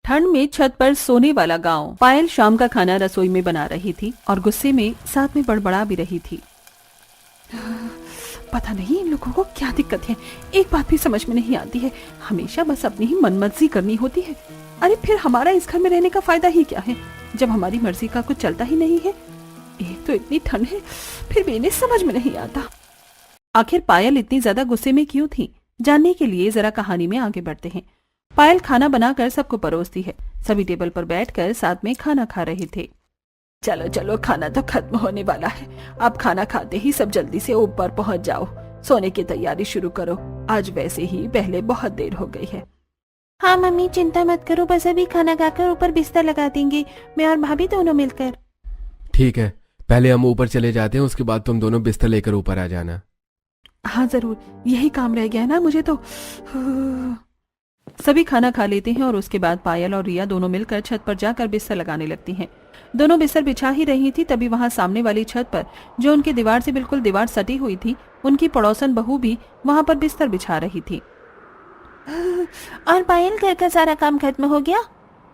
ठंड में छत पर सोने वाला गांव। पायल शाम का खाना रसोई में बना रही थी और गुस्से में साथ में बड़बड़ा भी रही थी। पता नहीं इन लोगों को क्या दिक्कत है, एक बात भी समझ में नहीं आती है, हमेशा बस अपनी ही मनमर्जी करनी होती है। अरे फिर हमारा इस घर में रहने का फायदा ही क्या है जब हमारी मर्जी का कुछ चलता ही नहीं है। एक तो इतनी ठंड है, फिर भी इन्हें समझ में नहीं आता। आखिर पायल इतनी ज्यादा गुस्से में क्यों थी, जानने के लिए जरा कहानी में आगे बढ़ते हैं। पायल खाना बनाकर सबको परोसती है। सभी टेबल पर बैठकर साथ में खाना खा रहे थे। चलो चलो, खाना तो खत्म होने वाला है, अब खाना खाते ही सब जल्दी से ऊपर पहुंच जाओ, सोने की तैयारी शुरू करो, आज वैसे ही पहले बहुत देर हो गई है। हाँ मम्मी, चिंता मत करो, बस अभी खाना खाकर ऊपर बिस्तर लगा देंगे, मैं और भाभी दोनों मिलकर। ठीक है, पहले हम ऊपर चले जाते हैं, उसके बाद तुम दोनों बिस्तर लेकर ऊपर आ जाना। हाँ जरूर, यही काम रह गया है ना मुझे तो। सभी खाना खा लेते हैं और उसके बाद पायल और रिया दोनों मिलकर छत पर जाकर बिस्तर लगाने लगती हैं। दोनों बिस्तर बिछा ही रही थी, तभी वहां सामने वाली छत पर, जो उनकी दीवार से बिल्कुल दीवार सटी हुई थी, उनकी पड़ोसन बहू भी वहां पर बिस्तर बिछा रही थी। और पायल, घर का सारा काम खत्म हो गया?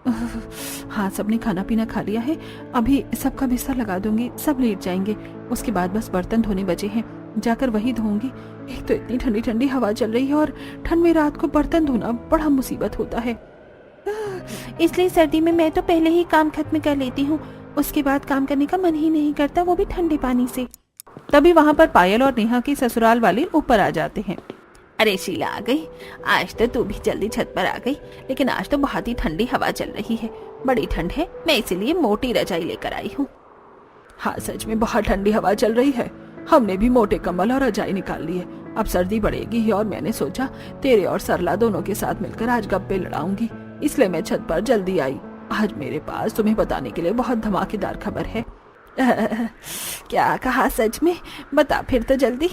हाँ, सबने खाना पीना खा लिया है, अभी सबका बिस्तर लगा दूंगी, सब लेट जाएंगे, उसके बाद बस बर्तन धोने बचे हैं, जाकर वही धोऊंगी। एक तो इतनी ठंडी ठंडी हवा चल रही है और ठंड में रात को बर्तन धोना बड़ा मुसीबत होता है। इसलिए सर्दी में मैं तो पहले ही काम खत्म कर लेती हूँ, उसके बाद काम करने का मन ही नहीं करता, वो भी ठंडे पानी से। तभी वहाँ पर पायल और नेहा के ससुराल वाले ऊपर आ जाते हैं। अरे शीला आ गई, आज तो तू भी जल्दी छत पर आ गई, लेकिन आज तो बहुत ही ठंडी हवा चल रही है, बड़ी ठंड है, मैं इसीलिए मोटी रजाई लेकर आई हूँ। हाँ सच में बहुत ठंडी हवा चल रही है, हमने भी मोटे कंबल और रजाई निकाल ली है, अब सर्दी बढ़ेगी और मैंने सोचा तेरे और सरला दोनों के साथ मिलकर आज गप्पे लड़ाऊंगी, इसलिए मैं छत पर जल्दी आई। आज मेरे पास तुम्हें बताने के लिए बहुत धमाकेदार खबर है। क्या कहा, सच में? बता फिर तो जल्दी।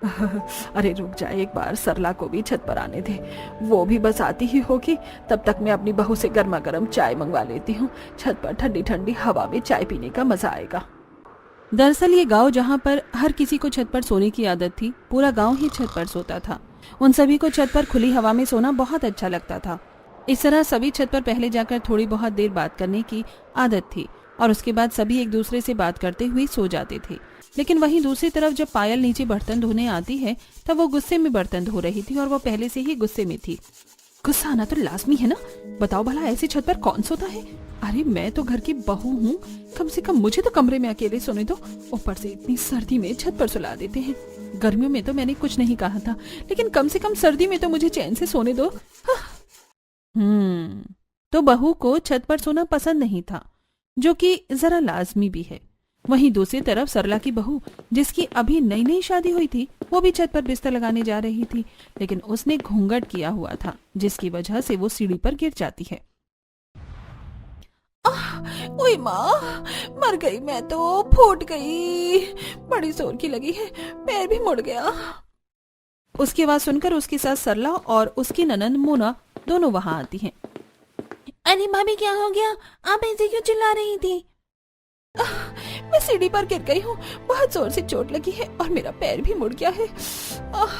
अरे रुक जा, एक बार सरला को भी छत पर आने दे, वो भी बस आती ही होगी, तब तक मैं अपनी बहू से गर्मा गर्म चाय मंगवा लेती हूँ, छत पर ठंडी ठंडी हवा में चाय पीने का मजा आएगा। दरअसल ये गांव जहाँ पर हर किसी को छत पर सोने की आदत थी, पूरा गांव ही छत पर सोता था। उन सभी को छत पर खुली हवा में सोना बहुत अच्छा लगता था। इस तरह सभी छत पर पहले जाकर थोड़ी बहुत देर बात करने की आदत थी और उसके बाद सभी एक दूसरे से बात करते हुए सो जाते थे। लेकिन वहीं दूसरी तरफ जब पायल नीचे बर्तन धोने आती है तब वो गुस्से में बर्तन धो रही थी और वो पहले से ही गुस्से में थी। गुस्सा आना तो लाजमी है ना, बताओ भला ऐसी छत पर कौन सोता है। अरे मैं तो घर की बहू हूँ, कम से कम मुझे तो कमरे में अकेले सोने दो, ऊपर से इतनी सर्दी में छत पर सुला देते हैं। गर्मियों में तो मैंने कुछ नहीं कहा था, लेकिन कम से कम सर्दी में तो मुझे चैन से सोने दो। तो बहू को छत पर सोना पसंद नहीं था, जो कि जरा लाजमी भी है। वहीं दूसरी तरफ सरला की बहू, जिसकी अभी नई नई शादी हुई थी, वो भी छत पर बिस्तर लगाने जा रही थी, लेकिन उसने घूंघट किया हुआ था, जिसकी वजह से वो सीढ़ी पर गिर जाती है। ओए माँ, मर गई मैं तो, फूट गई, बड़ी जोर की लगी है, पैर भी मुड़ गया। उसकी आवाज सुनकर उसकी सास सरला और उसकी ननंद मोना दोनों वहां आती हैं। अरे भाभी, क्या हो गया? आप ऐसे क्यों चिल्ला रही थी? मैं सीढ़ी पर गिर गई हूँ, बहुत जोर से चोट लगी है और मेरा पैर भी मुड़ गया है।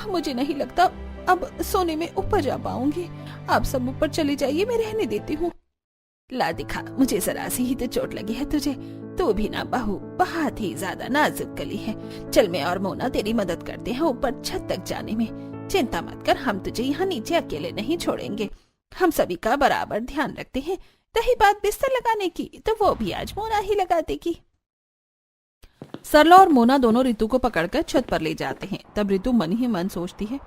मुझे नहीं लगता अब सोने में ऊपर जा पाऊंगी, आप सब ऊपर चले जाइए, मैं रहने देती हूँ। ला दिखा, मुझे जरा सी ही तो चोट लगी है तुझे, तू भी ना बहू बहुत ही ज्यादा नाजुक कली है। चल मैं और मोना तेरी मदद करते हैं ऊपर छत तक जाने में, चिंता मत कर, हम तुझे यहाँ नीचे अकेले नहीं छोड़ेंगे, हम सभी का बराबर ध्यान रखते हैं। रही बात बिस्तर लगाने की, तो वो भी आज मोना ही लगा देगी। सरला और मोना दोनों रितु को पकड़कर छत पर ले जाते हैं। तब रितु मन ही मन सोचती है,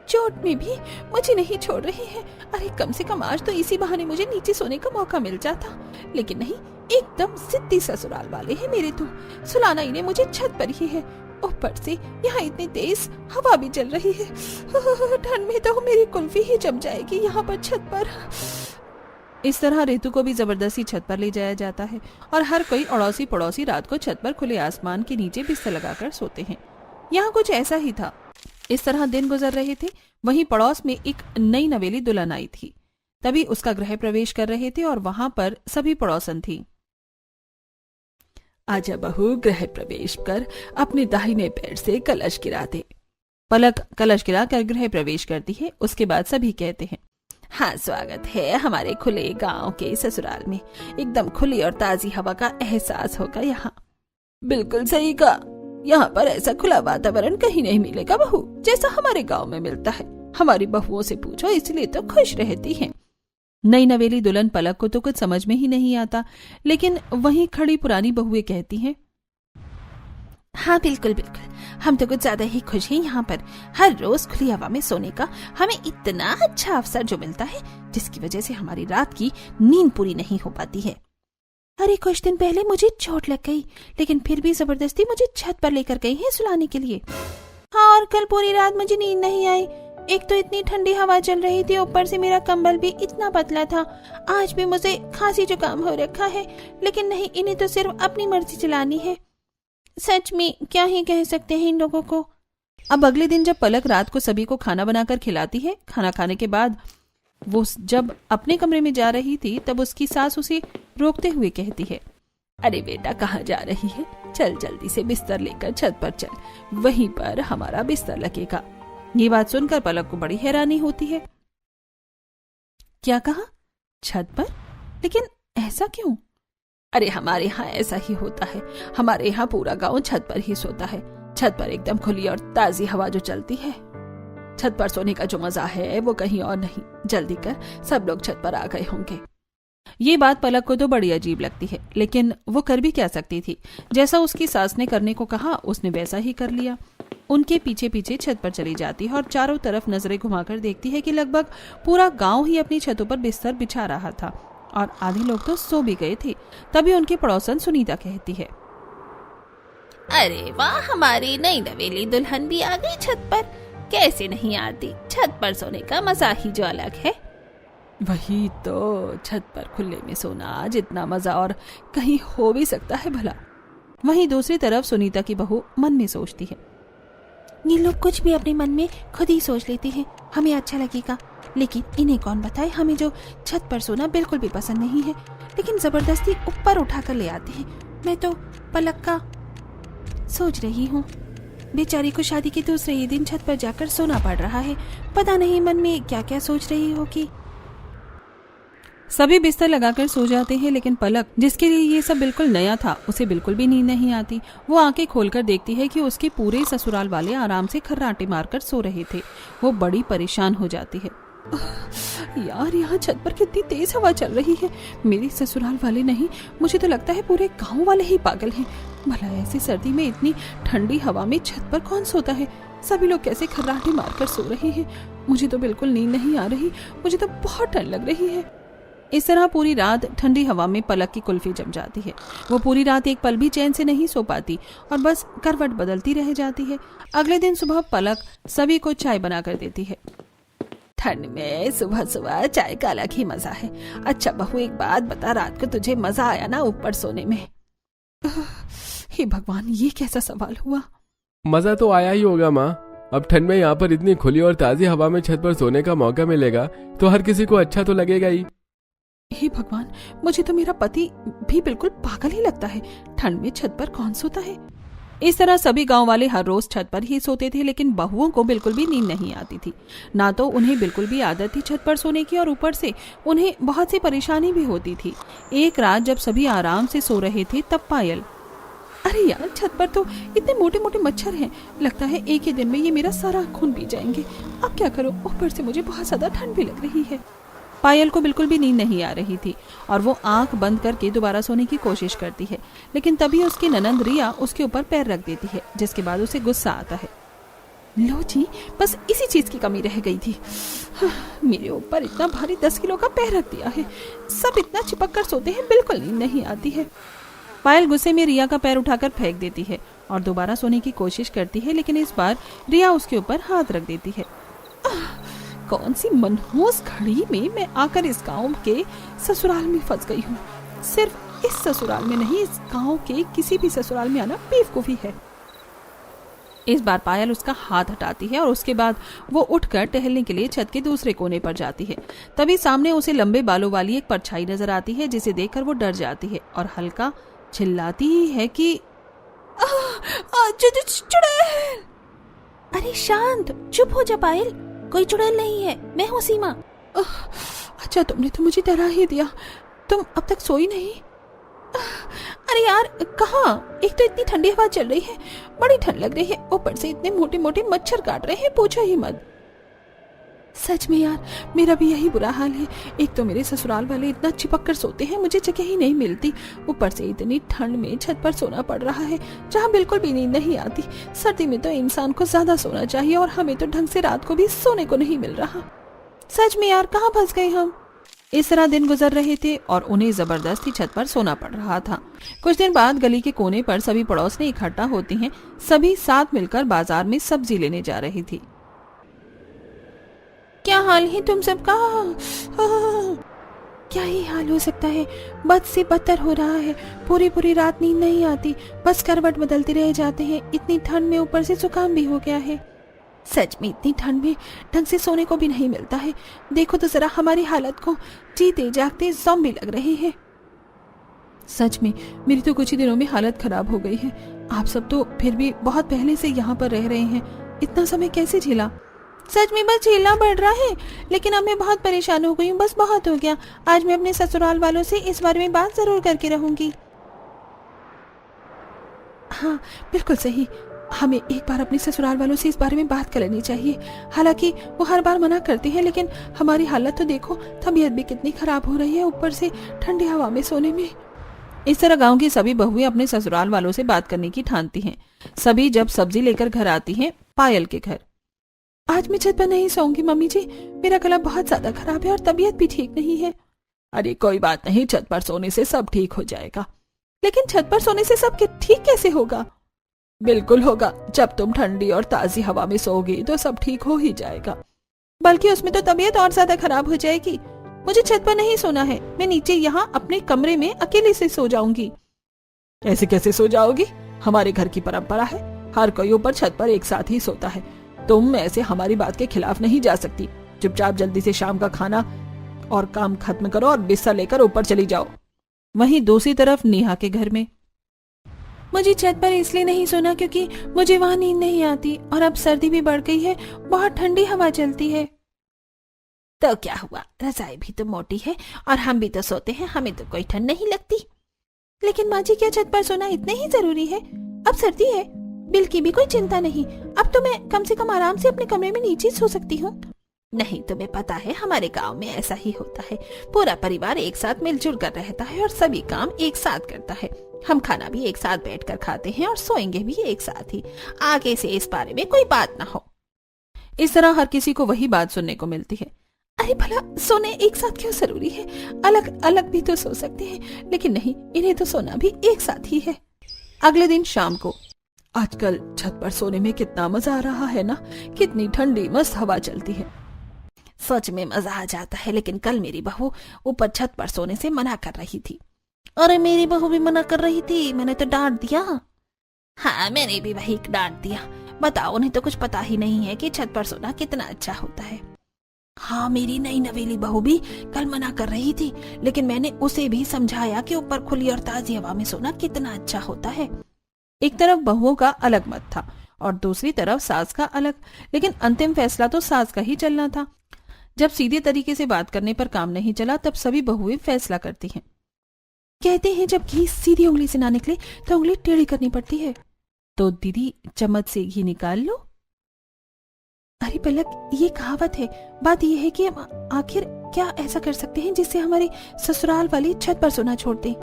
चोट में भी मुझे नहीं छोड़ रही है। अरे कम से कम आज तो इसी बहाने मुझे नीचे सोने का मौका मिल जाता, लेकिन नहीं, एकदम जिद्दी ससुराल वाले हैं मेरे तो, सुलाना इन्हें मुझे छत पर ही है, ऊपर से यहाँ इतनी तेज हवा भी चल रही है, ठंड में तो मेरी कुल्फी ही जम जाएगी यहाँ पर छत पर। इस तरह रितु को भी जबरदस्ती छत पर ले जाया जाता है और हर कोई अड़ोसी पड़ोसी रात को छत पर खुले आसमान के नीचे बिस्तर लगाकर सोते हैं। यहाँ कुछ ऐसा ही था। इस तरह दिन गुजर रहे थे। वहीं पड़ोस में एक नई नवेली दुल्हन आई थी। तभी उसका गृह प्रवेश कर रहे थे और वहां पर सभी पड़ोसन थी। आजा बहू, गृह प्रवेश कर अपने दाहिने पैर से कलश गिरा दे। पलक कलश गिरा कर गृह प्रवेश करती है। उसके बाद सभी कहते हैं, हाँ, स्वागत है हमारे खुले गांव के ससुराल में। एकदम खुली और ताजी हवा का एहसास होगा यहाँ। बिल्कुल सही कहा, यहाँ पर ऐसा खुला वातावरण कहीं नहीं मिलेगा बहू, जैसा हमारे गांव में मिलता है। हमारी बहुओं से पूछो, इसलिए तो खुश रहती हैं। नई नवेली दुल्हन पलक को तो कुछ समझ में ही नहीं आता, लेकिन वहीं खड़ी पुरानी बहुएं कहती हैं, हाँ बिल्कुल बिल्कुल, हम तो कुछ ज्यादा ही खुश हैं यहाँ पर। हर रोज खुली हवा में सोने का हमें इतना अच्छा अवसर जो मिलता है, जिसकी वजह से हमारी रात की नींद पूरी नहीं हो पाती है। अरे कुछ दिन पहले मुझे चोट लग गई, लेकिन फिर भी जबरदस्ती मुझे छत पर लेकर गई है सुलाने के लिए। हाँ, और कल पूरी रात मुझे नींद नहीं आई। एक तो इतनी ठंडी हवा चल रही थी, ऊपर से मेरा कंबल भी इतना पतला था। आज भी मुझे खांसी जुकाम हो रखा है, लेकिन नहीं, इन्हें तो सिर्फ अपनी मर्जी चलानी है। सच में क्या ही कह सकते हैं इन लोगों को। अब अगले दिन जब पलक रात को सभी को खाना बनाकर खिलाती है, खाना खाने के बाद वो जब अपने कमरे में जा रही थी, तब उसकी सास उसे रोकते हुए कहती है, अरे बेटा कहाँ जा रही है? चल जल्दी से बिस्तर लेकर छत पर चल, वहीं पर हमारा बिस्तर लगेगा। ये बात सुनकर पलक को बड़ी हैरानी होती है। क्या कहा? छत पर? लेकिन ऐसा क्यों? अरे हमारे यहाँ ऐसा ही होता है। हमारे यहाँ पूरा गांव छत पर ही सोता है। छत पर एकदम खुली और ताजी हवा जो चलती है, छत पर सोने का जो मजा है वो कहीं और नहीं। जल्दी कर, सब लोग छत पर आ गए होंगे। ये बात पलक को तो बड़ी अजीब लगती है, लेकिन वो कर भी क्या सकती थी। जैसा उसकी सास ने करने को कहा, उसने वैसा ही कर लिया। उनके पीछे पीछे छत पर चली जाती है और चारों तरफ नजरें घुमाकर देखती है कि लगभग पूरा गांव ही अपनी छतों पर बिस्तर बिछा रहा था और आधे लोग तो सो भी गए थे। तभी उनकी पड़ोसन सुनीता कहती है, अरे वाह, हमारी नई नवेली दुल्हन भी आ गई छत पर। कैसे नहीं आती? छत पर सोने का मजा ही जो अलग है। वही तो, छत पर खुले में सोना जितना मजा और कहीं हो भी सकता है भला। वहीं दूसरी तरफ सुनीता की बहू मन में सोचती है, ये लोग कुछ भी अपने मन में खुद ही सोच लेते हैं, हमें अच्छा लगेगा, लेकिन इन्हें कौन बताए हमें जो छत पर सोना बिल्कुल भी पसंद नहीं है, लेकिन जबरदस्ती ऊपर उठाकर ले आते हैं। मैं तो पलक का सोच रही हूँ, बेचारी को शादी के दूसरे ही दिन छत पर जाकर सोना पड़ रहा है। पता नहीं मन में क्या क्या सोच रही होगी। सभी बिस्तर लगाकर सो जाते हैं, लेकिन पलक, जिसके लिए ये सब बिल्कुल नया था, उसे बिल्कुल भी नींद नहीं आती। वो आंखें खोलकर देखती है कि उसके पूरे ससुराल वाले आराम से खर्राटे मारकर सो रहे थे। वो बड़ी परेशान हो जाती है। यार, यहाँ छत पर कितनी तेज हवा चल रही है। मेरे ससुराल वाले नहीं, मुझे तो लगता है पूरे गांव वाले ही पागल हैं। भला ऐसी सर्दी में इतनी ठंडी हवा में छत पर कौन सोता है? सभी लोग कैसे खर्राटे मारकर सो रहे हैं? मुझे तो बिल्कुल नींद नहीं आ रही, मुझे तो बहुत ठंड लग रही है। इस तरह पूरी रात ठंडी हवा में पलक की कुल्फी जम जाती है। वो पूरी रात एक पल भी चैन से नहीं सो पाती और बस करवट बदलती रह जाती है। अगले दिन सुबह पलक सभी को चाय बनाकर देती है। ठंड में सुबह सुबह चाय का अलग ही मजा है। अच्छा बहू, एक बात बता, रात को तुझे मजा आया ना ऊपर सोने में? हे भगवान, ये कैसा सवाल हुआ? मजा तो आया ही होगा माँ। अब ठंड में यहाँ पर इतनी खुली और ताजी हवा में छत पर सोने का मौका मिलेगा तो हर किसी को अच्छा तो लगेगा ही। हे भगवान, मुझे तो मेरा पति भी बिल्कुल पागल ही लगता है। ठंड में छत पर कौन सोता है? इस तरह सभी गांव वाले हर रोज छत पर ही सोते थे, लेकिन बहुओं को बिल्कुल भी नींद नहीं आती थी। ना तो उन्हें बिल्कुल भी आदत थी छत पर सोने की, और ऊपर से उन्हें बहुत सी परेशानी भी होती थी। एक रात जब सभी आराम से सो रहे थे, तब पायल, अरे यार, छत पर तो इतने मोटे मोटे मच्छर हैं, लगता है एक ही दिन में ये मेरा सारा खून पी जाएंगे। अब क्या करूं? ऊपर से मुझे बहुत ज्यादा ठंड भी लग रही है। पायल को बिल्कुल भी नींद नहीं आ रही थी और वो आंख बंद करके दोबारा सोने की कोशिश करती है, लेकिन तभी उसकी ननंद रिया उसके ऊपर पैर रख देती है, जिसके बाद उसे गुस्सा आता है। लो जी, बस इसी चीज की कमी रह गई थी। मेरे ऊपर इतना भारी 10 किलो का पैर रख दिया है। सब इतना चिपक कर सोते हैं, बिल्कुल नींद नहीं आती है। पायल गुस्से में रिया का पैर उठाकर फेंक देती है और दोबारा सोने की कोशिश करती है, लेकिन इस बार रिया उसके ऊपर हाथ रख देती है। कौन सी मनहूस घड़ी में मैं आकर इस गांव के ससुराल में फंस गई हूँ। सिर्फ इस ससुराल में नहीं, इस गांव के किसी भी ससुराल में आना बेवकूफी है। इस बार पायल उसका हाथ हटाती है और उसके बाद वो उठकर टहलने के लिए छत के दूसरे कोने पर जाती है। तभी सामने उसे लंबे बालों वाली एक परछाई नजर आती है, जिसे देखकर वो डर जाती है और हल्का चिल्लाती ही है कि चुड़ैल। अरे शांत, चुप हो जा पायल, कोई चुड़ैल नहीं है, मैं हूँ सीमा। अच्छा तुमने तो मुझे डरा ही दिया। तुम अब तक सोई नहीं? अरे यार कहाँ, एक तो इतनी ठंडी हवा चल रही है, बड़ी ठंड लग रही है, ऊपर से इतने मोटे मोटे मच्छर काट रहे हैं, पूछो ही मत। सच में यार मेरा भी यही बुरा हाल है। एक तो मेरे ससुराल वाले इतना चिपक कर सोते हैं, मुझे जगह ही नहीं मिलती। ऊपर से इतनी ठंड में छत पर सोना पड़ रहा है जहाँ बिल्कुल भी नींद नहीं आती। सर्दी में तो इंसान को ज्यादा सोना चाहिए और हमें तो ढंग से रात को भी सोने को नहीं मिल रहा। सच में यार कहाँ फंस गए हम। इस तरह दिन गुजर रहे थे और उन्हें जबरदस्ती छत पर सोना पड़ रहा था। कुछ दिन बाद गली के कोने पर सभी पड़ोसनी इकट्ठा होती हैं। सभी साथ मिलकर बाजार में सब्जी लेने जा रही थी। क्या हाल है तुम सबका? क्या ही हाल हो सकता है, बद से बदतर हो रहा है। पूरी पूरी रात नींद नहीं आती, बस करवट बदलते रह जाते हैं। इतनी ठंड में ऊपर से जुकाम भी हो गया है। सच में इतनी ठंड में ढंग से सोने को भी नहीं मिलता है। देखो तो जरा हमारी हालत को, जीते जागते ज़ॉम्बी लग रहे हैं। सच में मेरी तो कुछ ही दिनों में हालत खराब हो गई है। आप सब तो फिर भी बहुत पहले से यहाँ पर रह रहे हैं, इतना समय कैसे झेला? सच में बस झेलना पड़ रहा है, लेकिन अब मैं बहुत परेशान हो गई हूँ। बस बहुत हो गया। आज मैं अपने ससुराल वालों से इस बारे में बात जरूर करके रहूंगी। हाँ बिल्कुल सही, हमें एक बार अपने ससुराल वालों से इस बारे में बात कर लेनी चाहिए। हालांकि वो हर बार मना करते हैं, लेकिन हमारी हालत तो देखो, तबीयत भी कितनी खराब हो रही है, ऊपर से ठंडी हवा में सोने में। इस तरह गांव की सभी बहुएं अपने ससुराल वालों से बात करने की ठानती हैं। सभी जब सब्जी लेकर घर आती हैं पायल के घर। आज मैं छत पर नहीं सोऊंगी मम्मी जी, मेरा गला बहुत ज्यादा खराब है और तबीयत भी ठीक नहीं है। अरे कोई बात नहीं, छत पर सोने से सब ठीक हो जाएगा। लेकिन छत पर सोने से सब ठीक कैसे होगा? बिल्कुल होगा, जब तुम ठंडी और ताजी हवा में सोओगी तो सब ठीक हो ही जाएगा। बल्कि उसमें तो तबीयत और ज्यादा खराब हो जाएगी। मुझे छत पर नहीं सोना है, मैं नीचे यहाँ अपने कमरे में अकेले से सो जाऊंगी। ऐसे कैसे सो जाओगी? हमारे घर की परंपरा है, हर कोई ऊपर छत पर एक साथ ही सोता है। तुम ऐसे हमारी बात के खिलाफ नहीं जा सकती। चुपचाप जल्दी से शाम का खाना और काम खत्म करो और बिस्तर लेकर ऊपर चली जाओ। वहीं दूसरी तरफ नेहा के घर में, मुझे छत पर इसलिए नहीं सोना क्योंकि मुझे वहाँ नींद नहीं आती और अब सर्दी भी बढ़ गई है, बहुत ठंडी हवा चलती है। तो क्या हुआ, रजाई भी तो मोटी है और हम भी तो सोते हैं, हमें तो कोई ठंड नहीं लगती। लेकिन माँ जी क्या छत पर सोना इतने ही जरूरी है? अब सर्दी है, बिल की भी कोई चिंता नहीं। अब तो मैं कम से कम आराम से अपने कमरे में नीचे सो सकती हूँ। नहीं, तुम्हें पता है हमारे गांव में ऐसा ही होता है। पूरा परिवार एक साथ मिलजुल कर रहता है और सभी काम एक साथ करता है। हम खाना भी एक साथ बैठकर खाते हैं और सोएंगे भी एक साथ ही। आगे से इस बारे में कोई बात ना हो। इस तरह हर किसी को वही बात सुनने को मिलती है। अरे भला सोने एक साथ क्यों जरूरी है? अलग अलग भी तो सो सकते हैं, लेकिन नहीं, इन्हें तो सोना भी एक साथ ही है। अगले दिन शाम को, आजकल छत पर सोने में कितना मजा आ रहा है ना, कितनी ठंडी मस्त हवा चलती है। सच में मजा आ जाता है, लेकिन कल मेरी बहू ऊपर छत पर सोने से मना कर रही थी। अरे मेरी बहू भी मना कर रही थी, मैंने तो डांट दिया। हाँ मैंने भी वही डांट दिया। बताओ, उन्हें तो कुछ पता ही नहीं है कि छत पर सोना कितना अच्छा होता है। हाँ मेरी नई नवेली बहू भी कल मना कर रही थी, लेकिन मैंने उसे भी समझाया कि ऊपर खुली और ताजी हवा में सोना कितना अच्छा होता है। एक तरफ बहुओं का अलग मत था और दूसरी तरफ सास का अलग, लेकिन अंतिम फैसला तो सास का ही चलना था। जब सीधे तरीके से बात करने पर काम नहीं चला, तब सभी बहुएं फैसला करती हैं। कहते हैं जब घी सीधी उंगली से ना निकले तो उंगली टेढ़ी करनी पड़ती है। तो दीदी चम्मच से घी निकाल लो। अरे पलक, ये कहावत है। बात यह है कि हम आखिर क्या ऐसा कर सकते हैं जिससे हमारे ससुराल वाले छत पर सोना छोड़ दें?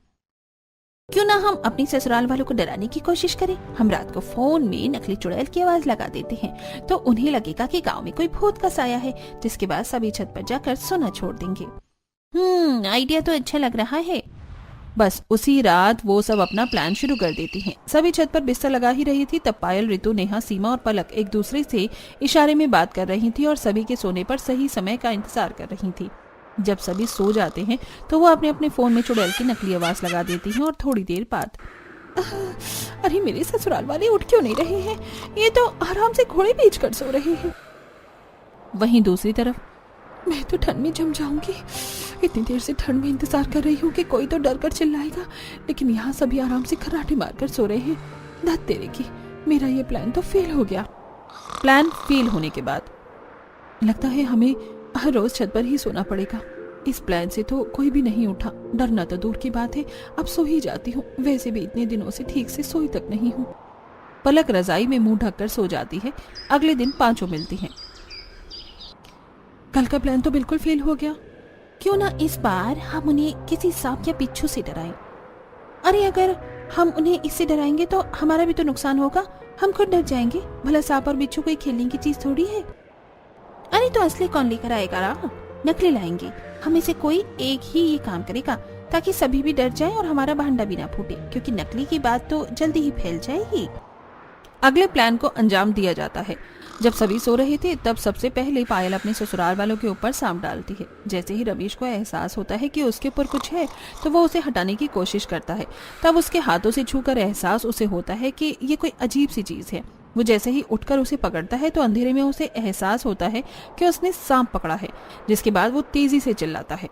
क्यों ना हम अपनी ससुराल वालों को डराने की कोशिश करें। हम रात को फोन में नकली चुड़ैल की आवाज लगा देते हैं, तो उन्हें लगेगा कि गांव में कोई भूत का साया है, जिसके बाद सभी छत पर जाकर सोना छोड़ देंगे। आइडिया तो अच्छा लग रहा है। बस उसी रात वो सब अपना प्लान शुरू कर देती हैं। सभी छत पर बिस्तर लगा ही रही थी, तब पायल, ऋतु, नेहा, सीमा और पलक एक दूसरे से इशारे में बात कर रही थी और सभी के सोने पर सही समय का इंतजार कर रही थी। जब सभी सो जाते हैं तो वो अपने अपने फोन में चुड़ैल की नकली आवाज लगा देती हैं और थोड़ी देर बाद, अरे मेरे ससुराल वाले उठ क्यों नहीं रहे हैं? ये तो आराम से घोड़े बेच कर सो रहे हैं। वहीं दूसरी तरफ, मैं तो ठंड में जम जाऊंगी। इतनी देर से ठंड में इंतजार कर रही हूँ कि कोई तो डर कर चिल्लाएगा, लेकिन यहाँ सभी आराम से खर्राटे मारकर सो रहे हैं। धत तेरे की, मेरा ये प्लान तो फेल हो गया। प्लान फेल होने के बाद लगता है हमें हर रोज छत पर ही सोना पड़ेगा। इस प्लान से तो कोई भी नहीं उठा। डरना तो दूर की बात है, अब सो ही जाती हूँ। वैसे भी इतने दिनों से ठीक से सोई तक नहीं हूँ। पलक रजाई में मुंह ढककर सो जाती है। अगले दिन पांचों मिलती हैं। कल का प्लान तो बिल्कुल फेल हो गया। क्यों ना इस बार हम उन्हें किसी सांप या बिच्छू से डराएं। अरे अगर हम उन्हें इससे डराएंगे तो हमारा भी तो नुकसान होगा। हम खुद डर जाएंगे। भला सांप और बिच्छू कोई खेलने की चीज थोड़ी है। अरे तो असली कौन लेकर आएगा रा? नकली लाएंगे। हम इसे कोई एक ही ये काम करेगा ताकि सभी भी डर जाएं और हमारा भांडा भी ना फूटे, क्योंकि नकली की बात तो जल्दी ही फैल जाएगी। अगले प्लान को अंजाम दिया जाता है। जब सभी सो रहे थे तब सबसे पहले पायल अपने ससुराल वालों के ऊपर सांप डालती है। जैसे ही रमेश को एहसास होता है कि उसके ऊपर कुछ है तो वो उसे हटाने की कोशिश करता है। तब उसके हाथों से छूकर एहसास उसे होता है कि ये कोई अजीब सी चीज है। वो जैसे ही उठकर उसे पकड़ता है तो अंधेरे में उसे एहसास होता है कि उसने सांप पकड़ा है। जिसके बाद वो तेजी से चिल्लाता है,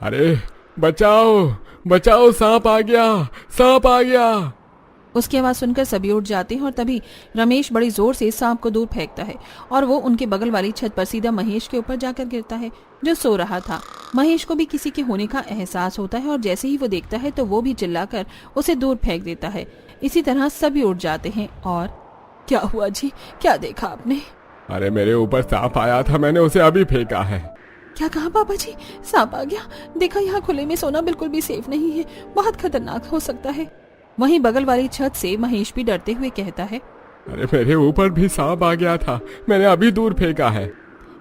अरे बचाओ बचाओ, सांप आ गया, सांप आ गया। उसकी आवाज सुनकर सभी उठ जाते हैं और तभी रमेश बड़ी जोर से सांप को दूर फेंकता है और वो उनके बगल वाली छत पर सीधा महेश के ऊपर जाकर गिरता है, जो सो रहा था। महेश को भी किसी के होने का एहसास होता है और जैसे ही वो देखता है तो वो भी चिल्लाकर उसे दूर फेंक देता है। इसी तरह सभी उठ जाते हैं। और क्या हुआ जी, क्या देखा आपने? अरे मेरे ऊपर सांप आया था, मैंने उसे अभी फेंका है। क्या कहा पापा जी? सांप आ गया? देखा, यहाँ खुले में सोना बिल्कुल भी सेफ नहीं है, बहुत खतरनाक हो सकता है। वहीं बगल वाली छत से महेश भी डरते हुए कहता है, अरे मेरे ऊपर भी सांप आ गया था, मैंने अभी दूर फेंका है।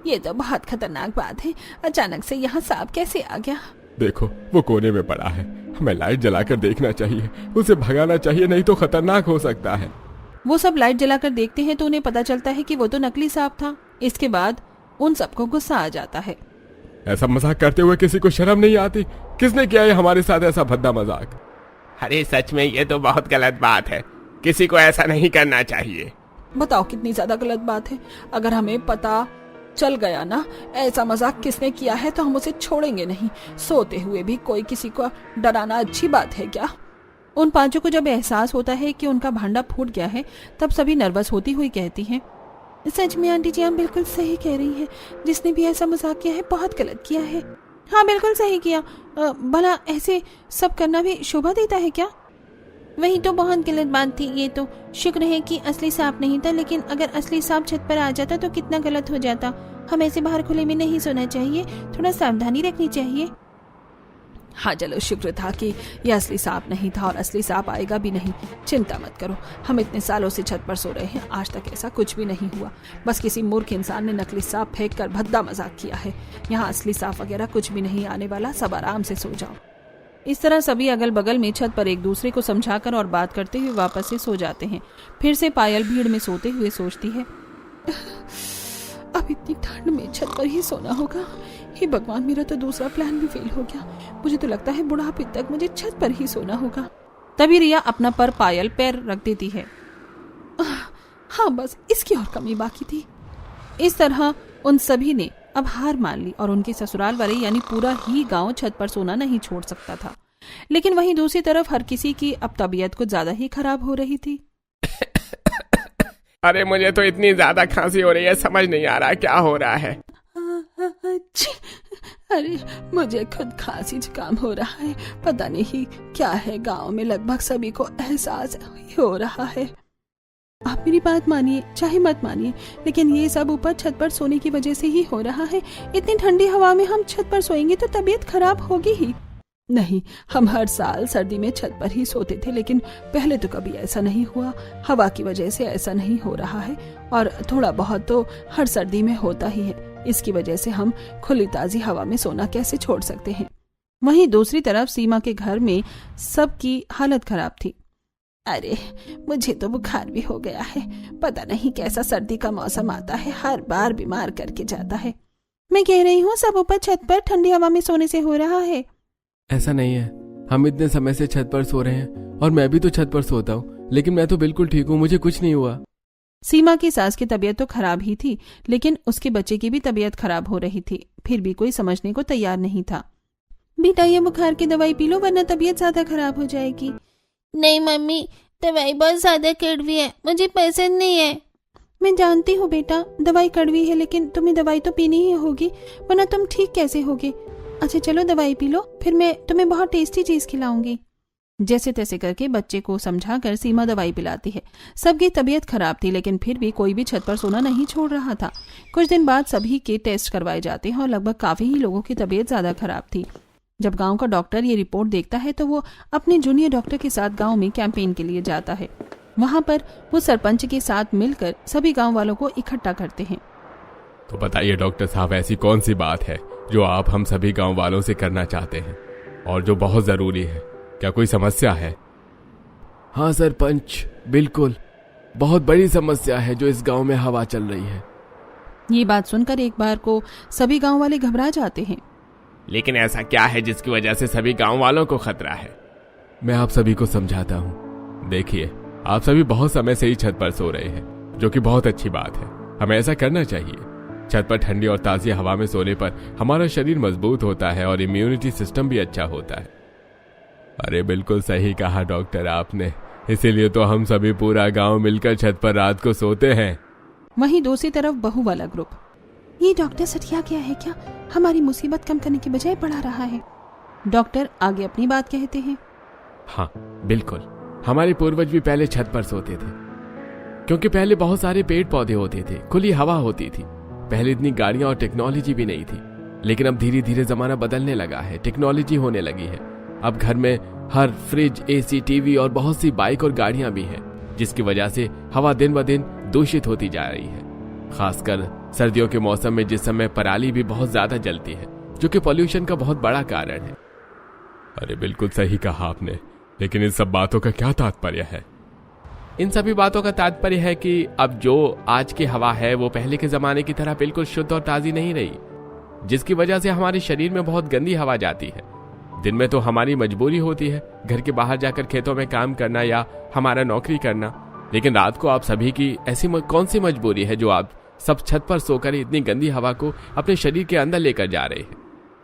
ये तो बहुत खतरनाक बात है, अचानक से यहाँ सांप कैसे आ गया? देखो वो कोने में पड़ा है, हमें लाइट जलाकर देखना चाहिए, उसे भगाना चाहिए, नहीं तो खतरनाक हो सकता है। वो सब लाइट जलाकर देखते हैं तो उन्हें पता चलता है कि वो तो नकली सांप था। इसके बाद उन सबको गुस्सा आ जाता है। ऐसा मजाक करते हुए किसी को शर्म नहीं आती? किसने किया है हमारे साथ ऐसा भद्दा मजाक? अरे सच में ये तो बहुत गलत बात है, किसी को ऐसा नहीं करना चाहिए। बताओ कितनी ज्यादा गलत बात है। अगर हमें पता चल गया ना ऐसा मजाक किसने किया है तो हम उसे छोड़ेंगे नहीं। सोते हुए भी कोई किसी को डराना अच्छी बात है क्या? उन पांचों को जब एहसास होता है कि उनका भांडा फूट गया है तब सभी नर्वस होती हुई कहती हैं, सच में आंटी जी आप बिल्कुल सही कह रही हैं। जिसने भी ऐसा मजाक किया है बहुत गलत किया है। हाँ बिल्कुल सही किया। भला ऐसे सब करना भी शोभा देता है क्या? वही तो बहुत गलत बात थी। ये तो शुक्र है कि असली सांप नहीं था, लेकिन अगर असली सांप छत पर आ जाता तो कितना गलत हो जाता। हमें ऐसे बाहर खुले में नहीं सोना चाहिए, थोड़ा सावधानी रखनी चाहिए। हाँ चलो, शुक्र था कि यह असली सांप नहीं था और असली सांप आएगा भी नहीं। चिंता मत करो, हम इतने सालों से छत पर सो रहे हैं, आज तक ऐसा कुछ भी नहीं हुआ। बस किसी मूर्ख इंसान ने नकली सांप फेंक कर भद्दा मजाक किया है। यहाँ असली सांप वगैरह कुछ भी नहीं आने वाला, सब आराम से सो जाओ। इस तरह सभी अगल बगल में छत पर एक दूसरे को समझाकर और बात करते हुए वापस से सो जाते हैं। फिर से पायल भीड़ में सोते हुए सोचती है, अब इतनी ठंड में छत पर ही सोना होगा। हे भगवान, मेरा तो दूसरा प्लान भी फेल हो गया। मुझे तो लगता है बुढ़ापे तक मुझे छत पर ही सोना होगा। तभी रिया अपना पर पायल पैर रख देती है। हाँ बस इसकी और कमी बाकी थी। इस तरह उन सभी ने अब हार मान ली और उनके ससुराल वाले यानी पूरा ही गांव छत पर सोना नहीं छोड़ सकता था। लेकिन वहीं दूसरी तरफ हर किसी की अब तबीयत कुछ ज्यादा ही खराब हो रही थी। अरे मुझे तो इतनी ज्यादा खांसी हो रही है, समझ नहीं आ रहा क्या हो रहा है। अरे मुझे खुद खांसी जुकाम हो रहा है, पता नहीं क्या है। गांव में लगभग सभी को एहसास हो रहा है। आप मेरी बात मानिए चाहे मत मानिए, लेकिन ये सब ऊपर छत पर सोने की वजह से ही हो रहा है। इतनी ठंडी हवा में हम छत पर सोएंगे तो तबीयत खराब होगी ही। नहीं, हम हर साल सर्दी में छत पर ही सोते थे, लेकिन पहले तो कभी ऐसा नहीं हुआ। हवा की वजह से ऐसा नहीं हो रहा है और थोड़ा बहुत तो हर सर्दी में होता ही है। इसकी वजह से हम खुली ताजी हवा में सोना कैसे छोड़ सकते हैं। वहीं दूसरी तरफ सीमा के घर में सबकी हालत खराब थी। अरे मुझे तो बुखार भी हो गया है, पता नहीं कैसा सर्दी का मौसम आता है, हर बार बीमार करके जाता है। मैं कह रही हूँ सब ऊपर छत पर ठंडी हवा में सोने से हो रहा है। ऐसा नहीं है, हम इतने समय से छत पर सो रहे हैं और मैं भी तो छत पर सोता हूँ, लेकिन मैं तो बिल्कुल ठीक हूँ, मुझे कुछ नहीं हुआ। सीमा की सास की तबीयत तो खराब ही थी, लेकिन उसके बच्चे की भी तबीयत खराब हो रही थी। फिर भी कोई समझने को तैयार नहीं था। बेटा ये बुखार की दवाई पी लो वरना तबीयत ज्यादा खराब हो जाएगी। नहीं मम्मी, दवाई बहुत ज्यादा कड़वी है, मुझे पसंद नहीं है। मैं जानती हूँ बेटा, दवाई कड़वी है, लेकिन तुम्हें दवाई तो पीनी ही होगी, वरना तुम ठीक कैसे होगे। अच्छा चलो दवाई पी लो, फिर मैं तुम्हें बहुत टेस्टी चीज खिलाऊंगी। जैसे तैसे करके बच्चे को समझाकर सीमा दवाई पिलाती है। सबकी तबीयत खराब थी, लेकिन फिर भी कोई भी छत पर सोना नहीं छोड़ रहा था। कुछ दिन बाद सभी के टेस्ट करवाए जाते हैं और लगभग काफी ही लोगों की तबीयत ज्यादा खराब थी। जब गांव का डॉक्टर ये रिपोर्ट देखता है तो वो अपने जूनियर डॉक्टर के साथ गांव में कैंपेन के लिए जाता है। वहां पर वो सरपंच के साथ मिलकर सभी गांव वालों को इकट्ठा करते हैं। तो बताइए डॉक्टर साहब, ऐसी कौन सी बात है जो आप हम सभी गांव वालों से करना चाहते हैं और जो बहुत जरूरी है? क्या कोई समस्या है? हाँ सरपंच, बिल्कुल बहुत बड़ी समस्या है जो इस गांव में हवा चल रही है। ये बात सुनकर एक बार को सभी गांव वाले घबरा जाते हैं। लेकिन ऐसा क्या है जिसकी वजह से सभी गांव वालों को खतरा है? मैं आप सभी को समझाता हूँ। देखिए, आप सभी बहुत समय से ही छत पर सो रहे हैं, जो कि बहुत अच्छी बात है। हमें ऐसा करना चाहिए। छत पर ठंडी और ताजी हवा में सोने पर हमारा शरीर मजबूत होता है और इम्यूनिटी सिस्टम भी अच्छा होता है। अरे बिल्कुल सही कहा डॉक्टर आपने, इसीलिए तो हम सभी पूरा गांव मिलकर छत पर रात को सोते हैं। वहीं दूसरी तरफ बहू वाला ग्रुप, ये डॉक्टर सटिया गया है क्या? हमारी मुसीबत कम करने की बजाय बढ़ा रहा है। डॉक्टर आगे अपनी बात कहते हैं। हाँ बिल्कुल, हमारे पूर्वज भी पहले छत पर सोते थे, क्योंकि पहले बहुत सारे पेड़ पौधे होते थे, खुली हवा होती थी। पहले इतनी गाड़ियां और टेक्नोलॉजी भी नहीं थी, लेकिन अब धीरे धीरे जमाना बदलने लगा है, टेक्नोलॉजी होने लगी है। अब घर में हर फ्रिज, एसी, टीवी और बहुत सी बाइक और गाड़ियां भी हैं, जिसकी वजह से हवा दिन ब दिन दूषित होती जा रही है। खासकर सर्दियों के मौसम में, जिस समय पराली भी बहुत ज्यादा जलती है, जो कि पॉल्यूशन का बहुत बड़ा कारण है। अरे बिल्कुल सही कहा आपने, लेकिन इन सब बातों का क्या तात्पर्य है? इन सभी बातों का तात्पर्य है कि अब जो आज की हवा है वो पहले के जमाने की तरह बिल्कुल शुद्ध और ताजी नहीं रही, जिसकी वजह से हमारे शरीर में बहुत गंदी हवा जाती है। दिन में तो हमारी मजबूरी होती है घर के बाहर जाकर खेतों में काम करना या हमारा नौकरी करना, लेकिन रात को आप सभी की ऐसी कौन सी मजबूरी है जो आप सब छत पर सोकर इतनी गंदी हवा को अपने शरीर के अंदर लेकर जा रहे हैं?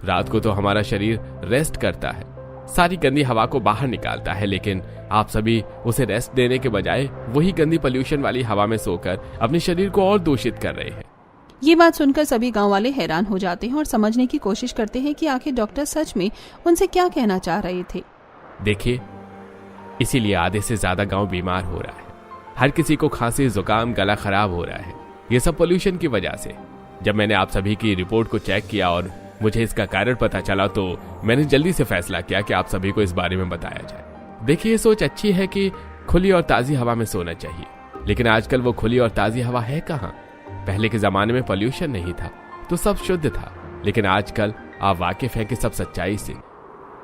रात को तो हमारा शरीर रेस्ट करता है, सारी गंदी हवा को बाहर निकालता है, लेकिन आप सभी उसे रेस्ट देने के बजाय वही गंदी पोल्यूशन वाली हवा में सोकर अपने शरीर को और दूषित कर रहे हैं। ये बात सुनकर सभी गांव वाले हैरान हो जाते हैं और समझने की कोशिश करते हैं कि आखिर डॉक्टर सच में उनसे क्या कहना चाह रहे थे। देखिए, इसीलिए आधे से ज्यादा गांव बीमार हो रहा है। हर किसी को खांसी, जुकाम, गला खराब हो रहा है, ये सब पोल्यूशन की वजह से। जब मैंने आप सभी की रिपोर्ट को चेक किया और मुझे इसका कारण पता चला, तो मैंने जल्दी से फैसला किया कि आप सभी को इस बारे में बताया जाए। देखिए, ये सोच अच्छी है कि खुली और ताजी हवा में सोना चाहिए, लेकिन आजकल वो खुली और ताजी हवा है कहाँ? पहले के जमाने में पोल्यूशन नहीं था तो सब शुद्ध था, लेकिन आजकल आप वाकिफ हैं कि सब सच्चाई से।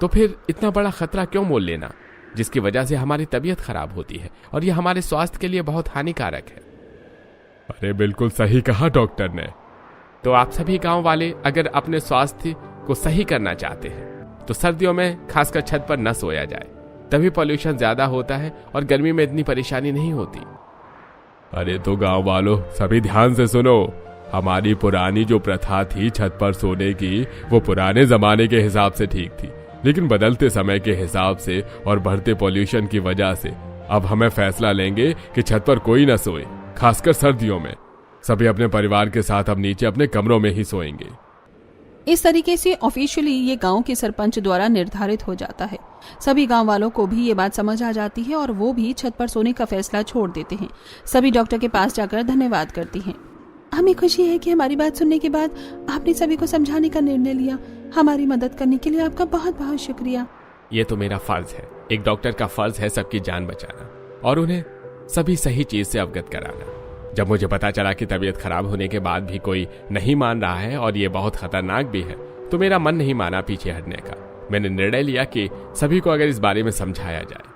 तो फिर इतना बड़ा खतरा क्यों मोल लेना, जिसकी वजह से हमारी तबीयत खराब होती है और ये हमारे स्वास्थ्य के लिए बहुत हानिकारक है। अरे बिल्कुल सही कहा डॉक्टर ने। तो आप सभी गांव वाले अगर अपने स्वास्थ्य को सही करना चाहते हैं तो सर्दियों में खासकर छत पर न सोया जाए, तभी पोल्यूशन ज्यादा होता है और गर्मी में इतनी परेशानी नहीं होती। अरे तो गांव वालों, सभी ध्यान से सुनो। हमारी पुरानी जो प्रथा थी छत पर सोने की, वो पुराने जमाने के हिसाब से ठीक थी, लेकिन बदलते समय के हिसाब से और बढ़ते पोल्यूशन की वजह से अब हमें फैसला लेंगे कि छत पर कोई न सोए, खासकर सर्दियों में। सभी अपने परिवार के साथ अब नीचे अपने कमरों में ही सोएंगे। इस तरीके से ऑफिशियली ये गांव के सरपंच द्वारा निर्धारित हो जाता है। सभी गांव वालों को भी ये बात समझ आ जाती है और वो भी छत पर सोने का फैसला छोड़ देते हैं। सभी डॉक्टर के पास जाकर धन्यवाद करती हैं। हमें खुशी है कि हमारी बात सुनने के बाद आपने सभी को समझाने का निर्णय लिया। हमारी मदद करने के लिए आपका बहुत बहुत शुक्रिया। ये तो मेरा फर्ज है, एक डॉक्टर का फर्ज है सबकी जान बचाना और उन्हें सभी सही चीज से अवगत कराना। जब मुझे पता चला कि तबीयत खराब होने के बाद भी कोई नहीं मान रहा है और ये बहुत खतरनाक भी है, तो मेरा मन नहीं माना पीछे हटने का। मैंने निर्णय लिया कि सभी को अगर इस बारे में समझाया जाए।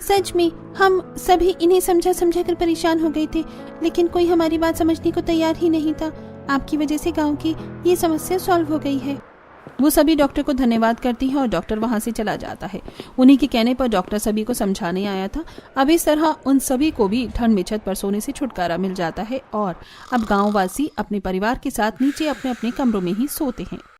सच में हम सभी इन्हें समझा समझा कर परेशान हो गए थे, लेकिन कोई हमारी बात समझने को तैयार ही नहीं था। आपकी वजह से गांव की ये समस्या सॉल्व हो गई है। वो सभी डॉक्टर को धन्यवाद करती हैं और डॉक्टर वहां से चला जाता है। उन्हीं के कहने पर डॉक्टर सभी को समझाने आया था। अब इस तरह उन सभी को भी ठंड में छत पर सोने से छुटकारा मिल जाता है और अब गांववासी अपने परिवार के साथ नीचे अपने अपने कमरों में ही सोते हैं।